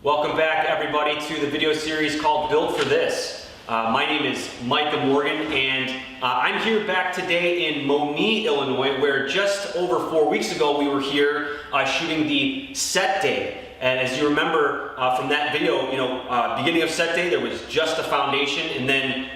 Welcome back, everybody, to the video series called Built for This. My name is Micah Morgan, and I'm here back today in Monee, Illinois, where just over 4 weeks ago we were here shooting the set day. And as you remember from that video, beginning of set day, there was just a foundation, and then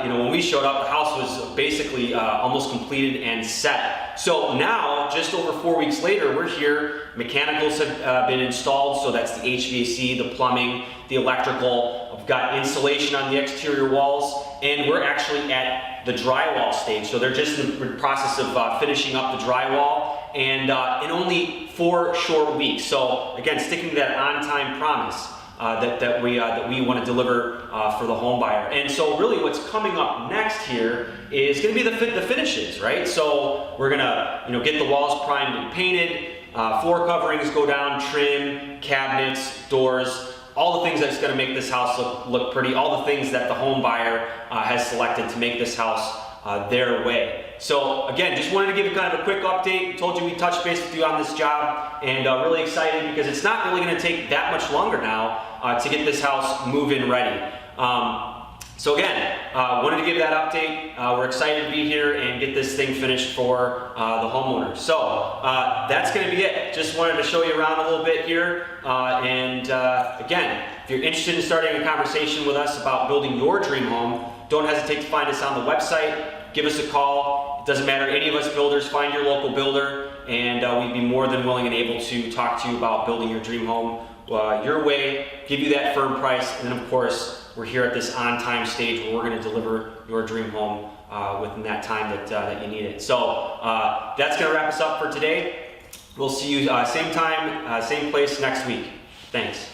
when we showed up, the house was basically almost completed and set. So now, just over 4 weeks later, we're here. Mechanicals have been installed, so that's the HVAC, the plumbing, the electrical. We've got insulation on the exterior walls, and we're actually at the drywall stage. So they're just in the process of finishing up the drywall, and in only 4 short weeks. So again, sticking to that on-time promise that we want to deliver for the home buyer. And so really what's coming up next here is going to be the finishes, right? So we're going to get the walls primed and painted, floor coverings go down, trim, cabinets, doors, all the things that's going to make this house look pretty, all the things that the home buyer has selected to make this house their way. So again, just wanted to give you kind of a quick update. Told you we'd touch base with you on this job, and really excited because it's not really going to take that much longer now to get this house move-in ready. So again, wanted to give that update. We're excited to be here and get this thing finished for the homeowner. So that's going to be it. Just wanted to show you around a little bit here. Again, if you're interested in starting a conversation with us about building your dream home, don't hesitate to find us on the website. Give us a call. It doesn't matter, any of us builders, find your local builder, and we'd be more than willing and able to talk to you about building your dream home your way, give you that firm price, and then of course, we're here at this on-time stage where we're going to deliver your dream home within that time that you need it. So that's going to wrap us up for today. We'll see you same time, same place next week. Thanks.